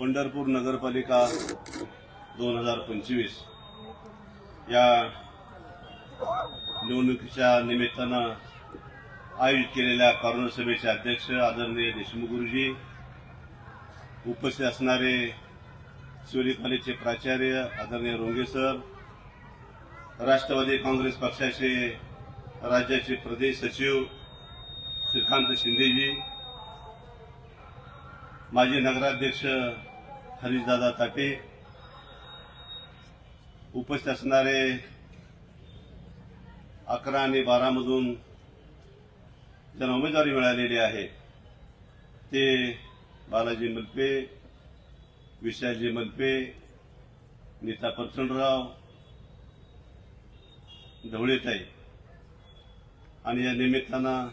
पंढरपूर नगरपालिका 2025 या निवडणुकीच्या निमित्तानं आयोजित केलेल्या कॉर्नर सभेचे अध्यक्ष आदरणीय देशमुख गुरुजी, उपस्थित असणारे शिवली कॉलेजचे प्राचार्य आदरणीय रोंगे सर, राष्ट्रवादी काँग्रेस पक्षाचे राज्याचे प्रदेश सचिव श्रीकांत शिंदेजी, माजी नगराध्यक्ष हरीशदादा ताटे, उपस्थित असणारे 11 आणि 12 मधून ज्यांना उमेदवारी मिळालेली आहे ते बालाजी मलपे, विशालजी मलपे, नीता परचंडराव, ढवळेताई आणि या निमित्तानं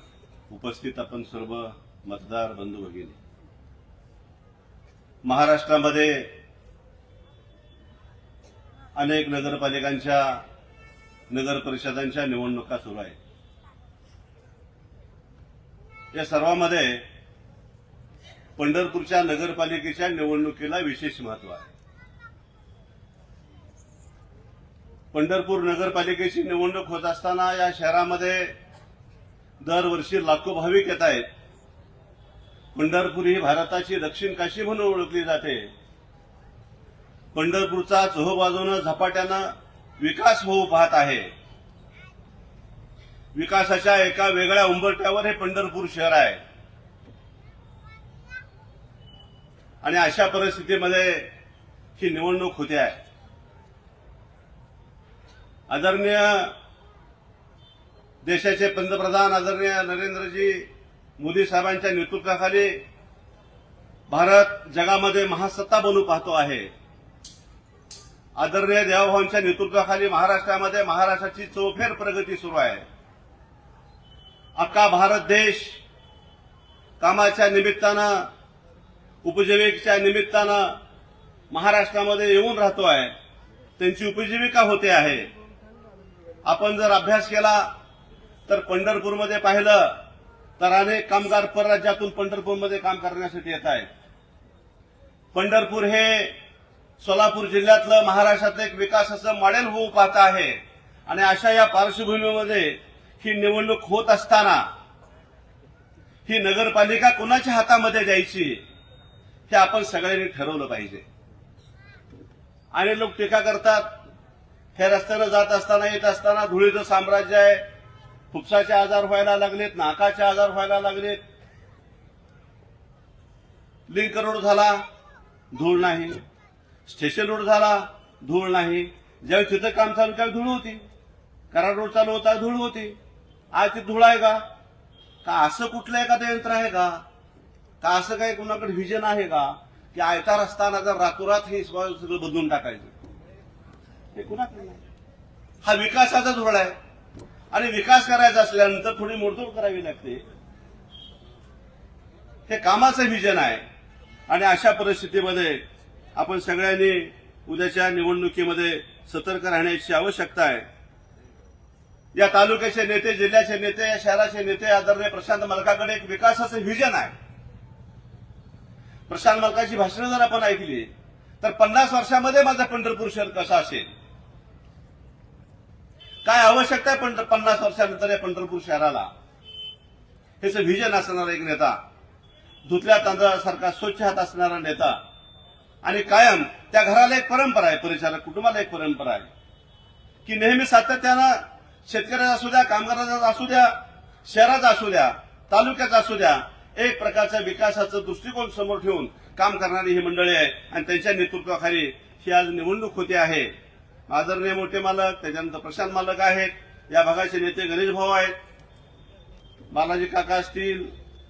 उपस्थित आपण सर्व मतदार बंधू भगिनी, महाराष्ट्रामध्ये अनेक नगरपालिकांच्या नगर परिषदांच्या निवडणुका सुरू आहेत। या सर्वांमध्ये पंढरपूरच्या नगरपालिकेच्या निवडणुकीला विशेष महत्व आहे। पंढरपूर नगरपालिकेची निवडणूक होत असताना या शहरामध्ये दरवर्षी लाखो भाविक येत आहेत। पंढरपूर ही भारताची दक्षिण काशी म्हणून ओळखली जाते। पंढरपूरचा चोहोबाजूनं झपाट्यानं विकास होऊ पाहत आहे। विकासाच्या एका वेगळ्या उंबरठ्यावर हे पंढरपूर शहर आहे आणि अशा परिस्थितीमध्ये ही निवडणूक होते आहे। आदरणीय देशाचे पंतप्रधान आदरणीय नरेंद्रजी मोदी साहेबांच्या नेतृत्वाखाली भारत जगामध्ये महासत्ता बनू पाहतो आहे। आदरणीय देवाभावांच्या नेतृत्वाखाली महाराष्ट्रामध्ये महाराष्ट्राची चौफेर प्रगती सुरू आहे। अख्खा भारत देश कामाच्या निमित्तानं, उपजीविकेच्या निमित्तानं महाराष्ट्रामध्ये येऊन राहतो आहे। त्यांची उपजीविका होते आहे। आपण जर अभ्यास केला तर पंढरपूरमध्ये पाहिलं तर अनेक कामगार परराज्यातून पंढरपूरमध्ये काम करण्यासाठी येत आहेत। पंढरपूर हे सोलापूर जिल्ह्यातलं महाराष्ट्रातलं एक विकासाचं मॉडेल होऊ पाहत आहे आणि अशा या पार्श्वभूमीमध्ये ही निवडणूक होत असताना ही नगरपालिका कोणाच्या हातामध्ये द्यायची हे आपण सगळ्यांनी ठरवलं पाहिजे। आणि लोक टीका करतात, हे रस्त्यानं जात असताना येत असताना धुळीचं साम्राज्य आहे, फुफ्साचे आजार व्हायला लागलेत, नाकाचे आजार व्हायला लागलेत, लिंक रोड झाला धूळ नाही, स्टेशन रोड झाला धूळ नाही। ज्यावेळी तिथं काम चालू त्यावेळी धूळ होती, कराड रोड चालू होता धूळ होती, आज ती धूळ आहे का? का असं कुठलं एखादं यंत्र आहे का? का असं काही कुणाकडे व्हिजन आहे का की आयता रस्ता जर रातोरात हे सगळं बदलून टाकायचं? हे कुणाकडे नाही। हा विकासाचा धोरण आहे आणि विकास करायचा असल्यानंतर थोडी मोडतोड करावी लागते। हे कामाचं व्हिजन आहे आणि अशा परिस्थितीमध्ये आपण सगळ्यांनी उद्याच्या निवडणुकीमध्ये सतर्क राहण्याची आवश्यकता आहे। या तालुक्याचे नेते, जिल्ह्याचे नेते, या शहराचे नेते आदरणीय प्रशांत मलकाकडे एक विकासाचं व्हिजन आहे। प्रशांत मलकाची भाषणं जर आपण ऐकली तर 50 वर्षामध्ये माझं पंढरपूर शहर कसं असेल, काय आवश्यकता आहे 50 वर्षानंतर या पंढरपूर शहराला, हेच व्हिजन असणारा एक नेता, धुतल्या तांदळासारखा स्वच्छ हात असणारा नेता आणि कायम त्या घराला एक परंपरा आहे, परिचारक कुटुंबाला एक परंपरा आहे की नेहमी सातत्यानं शेतकऱ्याचा असू द्या, कामगाराचा असू द्या, शहराचा असू द्या, तालुक्याचा असू द्या, एक प्रकारच्या विकासाचं दृष्टिकोन समोर ठेवून काम करणारी ही मंडळी आहे आणि त्यांच्या नेतृत्वाखाली ही आज निवडणूक होते आहे। आदरणीय मोठे मालक, त्याच्यानंतर प्रशांत मालक आहेत, या भागाचे नेते गणेश भाऊ आहेत, बालाजी काका असतील,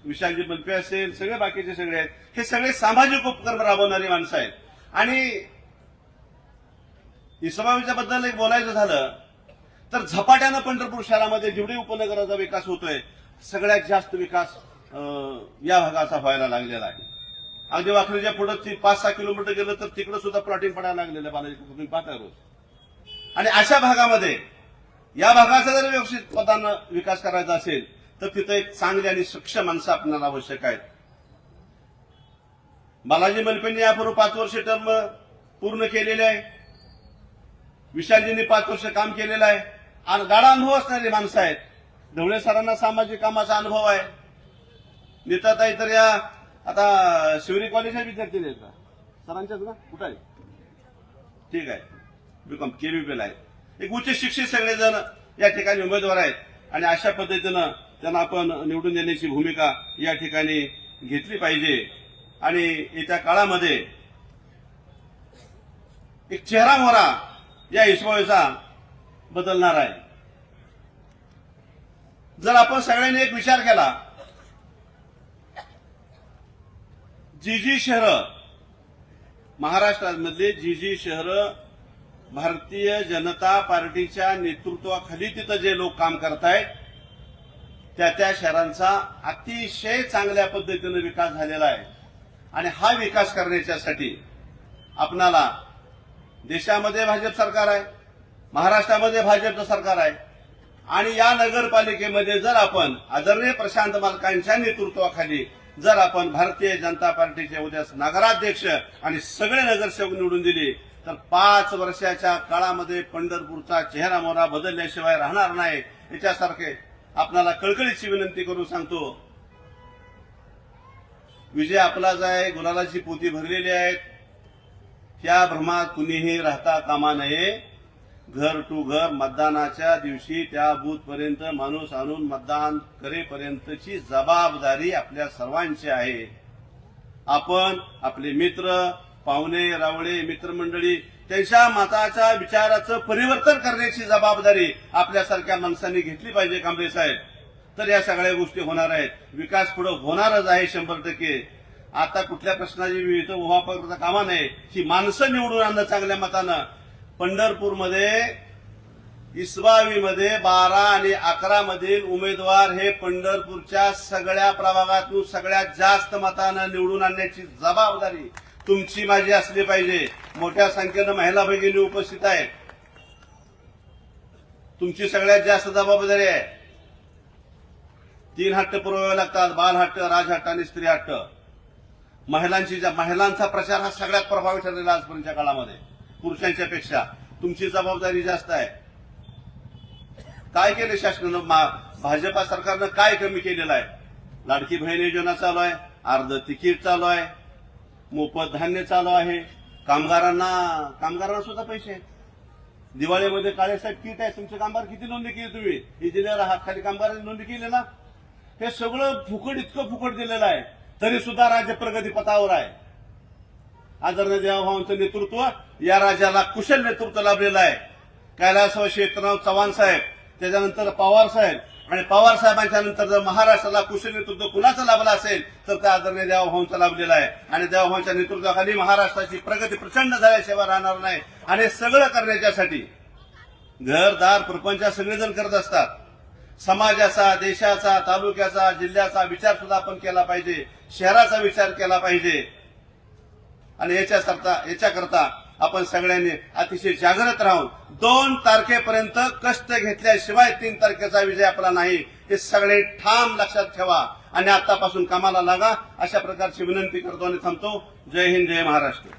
विशालजी मलपे असेल, सगळे बाकीचे सगळे आहेत। हे सगळे सामाजिक उपक्रम राबवणारी माणसं आहेत। आणि इसमावीच्याबद्दल एक बोलायचं झालं तर झपाट्यानं पंढरपूर शहरामध्ये जेवढे उपनगराचा विकास होतोय सगळ्यात जास्त विकास या भागाचा व्हायला लागलेला आहे। अगदी वाखरीच्या पुढे 5-6 किलोमीटर गेलं तर तिकडे सुद्धा प्लॉटिंग पडायला लागलेलं बालाजी तुम्ही पाहता रोज। आणि अशा भागामध्ये या भागाचा जर व्यवस्थित पदानं विकास करायचा असेल तर तिथे एक चांगली आणि सक्षम माणसं आपल्याला आवश्यक आहेत। बालाजी मलपेंनी यापूर्वी 5 वर्ष टर्म पूर्ण केलेले आहे. विशालजींनी 5 वर्ष काम केलेलं आहे आणि गाढा अनुभव असणारी माणसं आहेत. ढवळे सरांना सामाजिक कामाचा अनुभव आहे. नेताताई तर या आता शिवरी कॉलेजच्या विद्यार्थी आहेत का सरांच्याच ना कुठं आहे? ठीक आहे, बीकॉम केबीपीला आहेत. एक उच्च शिक्षित सगळेजण या ठिकाणी उमेदवार आहेत आणि अशा पद्धतीनं त्यांना आपण निवडून देण्याची भूमिका या ठिकाणी घेतली पाहिजे. आणि येत्या काळामध्ये एक चेहरा मोहरा या हिशोबाचा बदलणार आहे. जर आपण सगळ्यांनी एक विचार केला, जी शहरं महाराष्ट्रामधले जी शहरं भारतीय जनता पार्टीच्या नेतृत्वाखाली तिथं जे लोक काम करतायत त्या शहरांचा अतिशय चांगल्या पद्धतीने विकास झालेला आहे. आणि हा विकास करण्यासाठी आपणाला देशामध्ये भाजप सरकार आहे, महाराष्ट्रामध्ये भाजपचं सरकार आहे आणि या नगरपालिकेमध्ये जर आपण आदरणीय प्रशांत मालकांच्या नेतृत्वाखाली जर आपण भारतीय जनता पार्टीचे उद्या नगराध्यक्ष आणि सगळे नगरसेवक निवडून दिले तर 5 वर्षाच्या काळामध्ये पंढरपूरचा चेहरा मोहरा बदलल्याशिवाय राहणार नाही. याच्यासारखे आपल्याला कळकळीची विनंती करून सांगतो. विजय आपलाच आहे, गुलालाची पोती भरलेली आहेत. त्या भ्रमात कुणीही राहता कामा नये. घर टू घर मतदानाच्या दिवशी त्या बूथपर्यंत माणूस आणून मतदान करेपर्यंतची जबाबदारी आपल्या सर्वांची आहे. आपण आपले मित्र पाहुणे रावळे मित्रमंडळी त्यांच्या मताच्या विचाराचं परिवर्तन करण्याची जबाबदारी आपल्यासारख्या माणसांनी घेतली पाहिजे कांबळे साहेब. तर या सगळ्या गोष्टी होणार आहेत. विकास पुढे होणारच आहे 100%. आता कुठल्या प्रश्नाची इथं उभा करता कामा नये. ही माणसं निवडून आणणं चांगल्या मतानं. पंढरपूरमध्ये इसबावीमध्ये 12 आणि 11 मधील उमेदवार हे पंढरपूरच्या सगळ्या प्रभागातून सगळ्यात जास्त मतानं निवडून आणण्याची जबाबदारी तुमची माझी असली पाहिजे. मोठ्या संख्येनं महिला भगिनी उपस्थित आहेत. तुमची सगळ्यात जास्त जबाबदारी आहे. 3 हट्ट पुरवावे लागतात, बालहट्ट, राजहट्ट आणि स्त्री हट्ट. महिलांचा प्रचार हा सगळ्यात प्रभावी ठरलेला आजपर्यंतच्या काळामध्ये पुरुषांच्या पेक्षा. तुमची जबाबदारी जास्त आहे. काय केलं शासनानं, भाजपा सरकारनं काय कमी केलेलं आहे? लाडकी बहीण योजना चालू आहे, अर्ध तिकीट चालू आहे, मोफत धान्य चालू आहे, कामगारांना सुद्धा पैसे आहेत. दिवाळीमध्ये काळेसाहेब किट आहे. तुमचे कामगार किती नोंदणी केली तुम्ही? इंजिनियर आहात, खाली कामगारांनी नोंदणी केली ना. हे सगळं फुकट, इतकं फुकट दिलेलं आहे तरी सुद्धा राज्य प्रगती पथावर आहे. आदरणीय देवाभावांचं नेतृत्व, या राज्याला कुशल नेतृत्व लाभलेलं आहे. कैलासवासी शेतराव चव्हाण साहेब, त्याच्यानंतर पवार साहेब आणि पवार साहेबांच्या नंतर जर महाराष्ट्राला कुशल नेतृत्व कुणाचं लाभलं असेल तर त्या आदरणीय देवाभावांचं लाभलेलं आहे. आणि देवाभावांच्या नेतृत्वाखाली महाराष्ट्राची प्रगती प्रचंड झाल्याशिवाय राहणार नाही. आणि सगळं करण्याच्यासाठी घरदार प्रपंच सगळेजण करत असतात. समाजाचा, देशाचा, तालुक्याचा, जिल्ह्याचा विचार सुद्धा आपण केला पाहिजे. शहराचा विचार केला पाहिजे. आणि याच्याकरता आपण सगळ्यांनी अतिशय जागृत राहून 2 तारखेपर्यंत कष्ट घेतल्याशिवाय 3 तारखेचा विजय आपला नाही, हे सगळे ठाम लक्षात ठेवा आणि आतापासून कामाला लागा. अशा प्रकारची विनंती करतो आणि थांबतो. जय हिंद, जय महाराष्ट्र.